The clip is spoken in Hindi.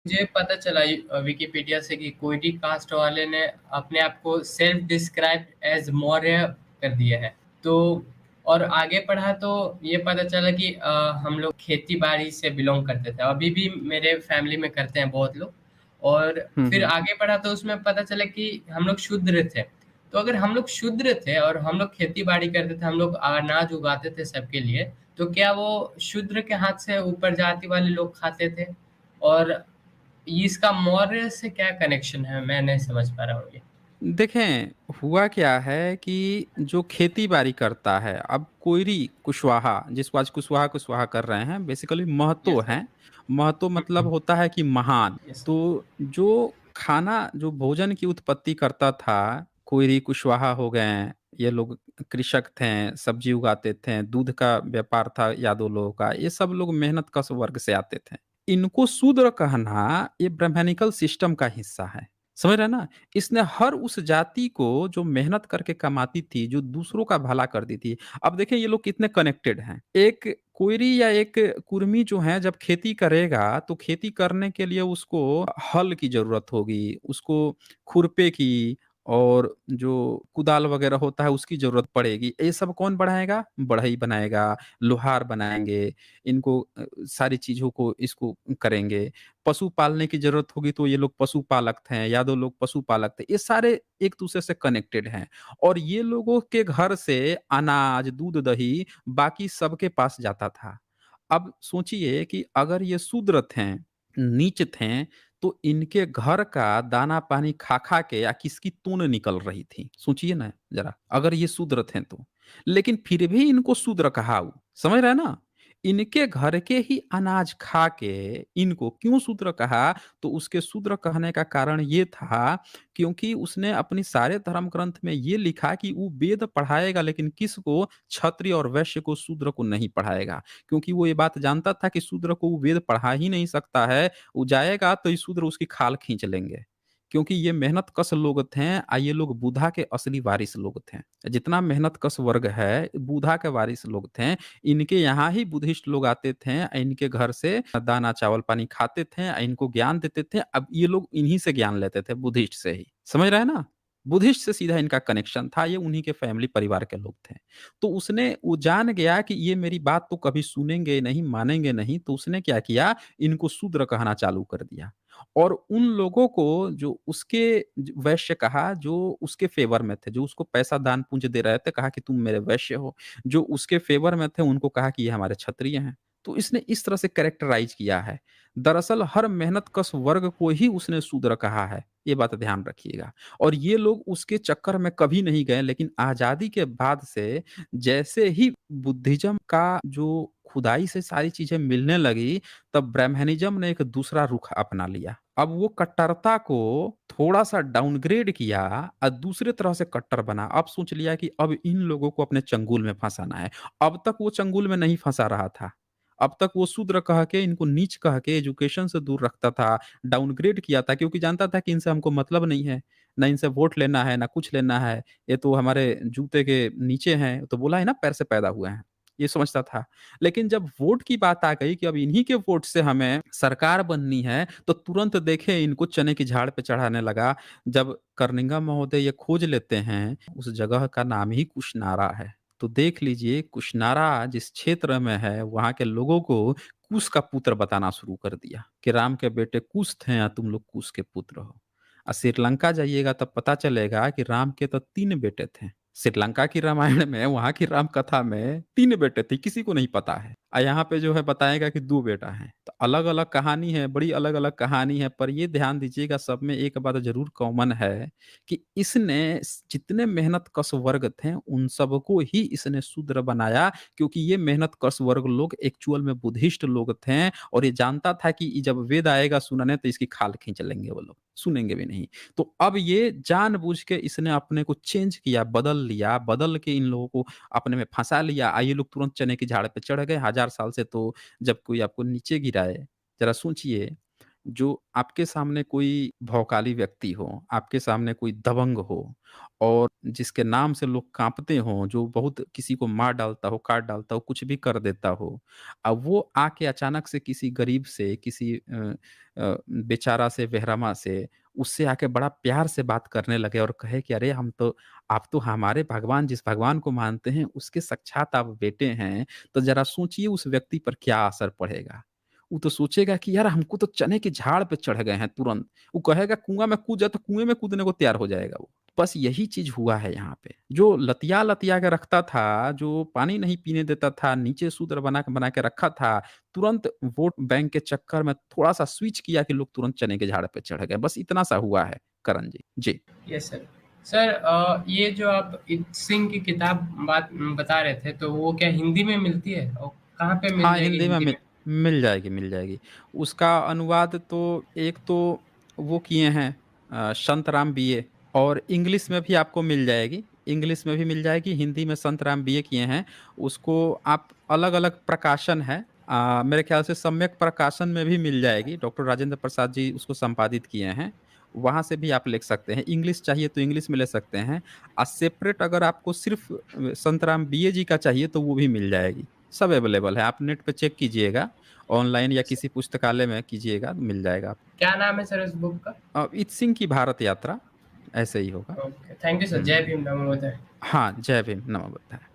मुझे पता चला विकिपीडिया से कि कोइडी कास्ट वाले ने अपने आप को सेल्फ डिस्क्राइब एज मौर्य कर दिया है। तो और आगे पढ़ा तो ये पता चला कि हम लोग खेती बाड़ी से बिलोंग करते थे, अभी भी मेरे फैमिली में करते हैं बहुत लोग। और फिर हम्म। आगे पढ़ा तो उसमें पता चला कि हम लोग शूद्र थे। तो अगर हम लोग शूद्र थे और हम लोग खेती बाड़ी करते थे, हम लोग अनाज उगाते थे सबके लिए, तो क्या वो शूद्र के हाथ से ऊपर जाति वाले लोग खाते थे? और इसका मौर्य से क्या कनेक्शन है, मैं नहीं समझ पा रहा हूँ ये। देखें, हुआ क्या है कि जो खेती बाड़ी करता है, अब कोयरी कुशवाहा, जिसको आज कुशवाहा कुशवाहा कर रहे हैं, बेसिकली महतो यस सर। हैं। महतो मतलब हम्म। होता है कि महान। यस। तो जो खाना, जो भोजन की उत्पत्ति करता था, कोयरी कुशवाहा हो गए, ये लोग कृषक थे, सब्जी उगाते थे, दूध का व्यापार था यादव लोगों का, ये सब लोग मेहनत कश वर्ग से आते थे। इनको शूद्र कहना ये ब्राह्मणिकल सिस्टम का हिस्सा है। समझ रहे हैं ना? इसने हर उस जाति को जो मेहनत करके कमाती थी, जो दूसरों का भला करती थी। अब देखें ये लोग कितने कनेक्टेड हैं। एक कोयरी या एक कुर्मी जो है, जब खेती करेगा तो खेती करने के लिए उसको हल की जरूरत होगी, उसको खुरपे की, और जो कुदाल वगैरह होता है उसकी जरूरत पड़ेगी। ये सब कौन बढ़ाएगा? बढ़ई बनाएगा, लोहार बनाएंगे, इनको सारी चीजों को इसको करेंगे। पशु पालने की जरूरत होगी तो ये लोग पशुपालक थे, यादव लोग पशुपालक थे। ये सारे एक दूसरे से कनेक्टेड हैं। और ये लोगों के घर से अनाज, दूध, दही बाकी सबके पास जाता था। अब सोचिए कि अगर ये शूद्र थे, नीच थे, तो इनके घर का दाना पानी खा खा के या किसकी तून निकल रही थी, सोचिए ना जरा, अगर ये शूद्र थे तो। लेकिन फिर भी इनको शूद्र कहा, समझ रहे हैं ना? इनके घर के ही अनाज खा के इनको क्यों शूद्र कहा? तो उसके शूद्र कहने का कारण ये था, क्योंकि उसने अपनी सारे धर्म ग्रंथ में ये लिखा कि वो वेद पढ़ाएगा, लेकिन किसको? क्षत्रिय और वैश्य को, शूद्र को नहीं पढ़ाएगा। क्योंकि वो ये बात जानता था कि शूद्र को वो वेद पढ़ा ही नहीं सकता है। वो जाएगा तो ये शूद्र उसकी खाल खींच लेंगे। क्योंकि ये मेहनत कश लोग थे, ये लोग बुधा के असली वारिस लोग थे। जितना मेहनत कश वर्ग है, बुधा के वारिस लोग थे। इनके यहाँ ही बुद्धिस्ट लोग आते थे, इनके घर से दाना चावल पानी खाते थे, इनको ज्ञान देते थे। अब ये लोग इन्हीं से ज्ञान लेते थे, बुद्धिस्ट से ही। समझ रहे हैं ना? बुद्धिस्ट से सीधा इनका कनेक्शन था, ये उन्हीं के फैमिली परिवार के लोग थे। तो उसने, वो जान गया कि ये मेरी बात तो कभी सुनेंगे नहीं, मानेंगे नहीं, तो उसने क्या किया, इनको शूद्र कहना चालू कर दिया। और उन लोगों को जो उसके वैश्य कहा, जो उसके फेवर में थे, जो उसको पैसा दान पुंज दे रहे थे, कहा कि तुम मेरे वैश्य हो। जो उसके फेवर में थे उनको कहा कि ये हमारे क्षत्रिय हैं। तो इसने इस तरह से कैरेक्टराइज किया है। दरअसल हर मेहनत कश वर्ग को ही उसने शूद्र कहा है, ये बात ध्यान रखिएगा। और ये लोग उसके चक्कर में कभी नहीं गए। लेकिन आजादी के बाद से जैसे ही बुद्धिज्म का जो खुदाई से सारी चीजें मिलने लगी, तब ब्राह्मणिज्म ने एक दूसरा रुख अपना लिया। अब वो कट्टरता को थोड़ा सा डाउनग्रेड किया और दूसरे तरह से कट्टर बना। अब सोच लिया कि अब इन लोगों को अपने चंगुल में फंसाना है। अब तक वो चंगुल में नहीं फंसा रहा था। अब तक वो शूद्र कह के, इनको नीच कह के एजुकेशन से दूर रखता था, डाउनग्रेड किया था, क्योंकि जानता था कि इनसे हमको मतलब नहीं है, ना इनसे वोट लेना है, ना कुछ लेना है। ये तो हमारे जूते के नीचे हैं, तो बोला है ना, पैर से पैदा हुए हैं, ये समझता था। लेकिन जब वोट की बात आ गई कि अब इन्हीं के वोट से हमें सरकार बननी है, तो तुरंत देखे इनको चने की झाड़ पे चढ़ाने लगा। जब कर्निंगा महोदय ये खोज लेते हैं, उस जगह का नाम ही कुशनारा है। तो देख लीजिए, कुशनारा जिस क्षेत्र में है, वहां के लोगों को कुश का पुत्र बताना शुरू कर दिया कि राम के बेटे कुश थे या तुम लोग कुश के पुत्र हो। और श्रीलंका जाइएगा तब पता चलेगा कि राम के तो 3 बेटे थे। श्रीलंका की रामायण में, वहां की राम कथा में 3 बेटे थे, किसी को नहीं पता है। और यहाँ पे जो है बताएगा कि 2 बेटा है। तो अलग अलग कहानी है, बड़ी अलग अलग कहानी है। पर ये ध्यान दीजिएगा, सब में एक बात जरूर कॉमन है कि इसने जितने मेहनत कश वर्ग थे उन सबको ही इसने शूद्र बनाया। क्योंकि ये मेहनत कश वर्ग लोग एक्चुअल में बुद्धिस्ट लोग थे। और ये जानता था कि जब वेद आएगा सुनने तो इसकी खाल खींच लेंगे, वो लोग सुनेंगे भी नहीं। तो अब ये जानबूझ के इसने अपने को चेंज किया, बदल लिया, बदल के इन लोगों को अपने में फंसा लिया। ये लोग तुरंत चने की झाड़ पे चढ़ गए। 1000 साल से तो जब कोई आपको नीचे गिराए, जरा सोचिए, जो आपके सामने कोई भौकाली व्यक्ति हो, आपके सामने कोई दबंग हो और जिसके नाम से लोग काँपते हों, जो बहुत किसी को मार डालता हो, काट डालता हो, कुछ भी कर देता हो। अब वो आके अचानक से किसी गरीब से, किसी बेचारा से, बेरहमा से, उससे आके बड़ा प्यार से बात करने लगे और कहे कि अरे आप तो हमारे भगवान जिस भगवान को मानते हैं, उसके साक्षात आप बेटे हैं, तो ज़रा सोचिए उस व्यक्ति पर क्या असर पड़ेगा। वो तो सोचेगा कि यार हमको तो चने के झाड़ पे चढ़ गए हैं तुरंत। वो कहेगा कुआँ में कूद जा तो कुएँ में कूदने को तैयार हो जाएगा वो। बस यही चीज़ हुआ है यहाँ पे। जो लतिया-लतिया के रखता था, जो पानी नहीं पीने देता था, नीचे शूद्र बना के रखा था, तुरंत वोट बैंक के चक्कर में थोड़ा-सा स्विच किया कि लोग तुरंत चने के झाड़ पे चढ़ गए। बस इतना सा हुआ है करण जी। जी। Yes sir. सर ये जो आप इत सिंह की किताब बात बता रहे थे, तो वो क्या हिंदी में मिलती है? और कहाँ पे मिल हाँ, जाएगी हिंदी में हिंदी में? मिल जाएगी, मिल जाएगी। उसका अनुवाद तो एक तो वो किए हैं संतराम बीए और इंग्लिश में भी आपको मिल जाएगी। इंग्लिश में भी मिल जाएगी, हिंदी में संतराम बीए किए हैं। उसको आप अलग-अलग प्रकाशन है मेरे ख़्याल से सम्यक प्रकाशन में भी मिल जाएगी। डॉक्टर राजेंद्र प्रसाद जी उसको संपादित किए हैं। वहाँ से भी आप ले सकते हैं। इंग्लिश चाहिए तो इंग्लिश में ले सकते हैं। सेपरेट अगर आपको सिर्फ़ संतराम बीए जी का चाहिए तो वो भी मिल जाएगी। सब अवेलेबल है, आप नेट पे चेक कीजिएगा, ऑनलाइन या किसी पुस्तकालय में कीजिएगा, मिल जाएगा आपको। क्या नाम है सर उस बुक का? इत सिंह की भारत यात्रा, ऐसे ही होगा। Okay, thank you sir. हुँ। जय भीम, नमो बुद्धाय। हाँ, जय भीम, नमो बुद्धाय।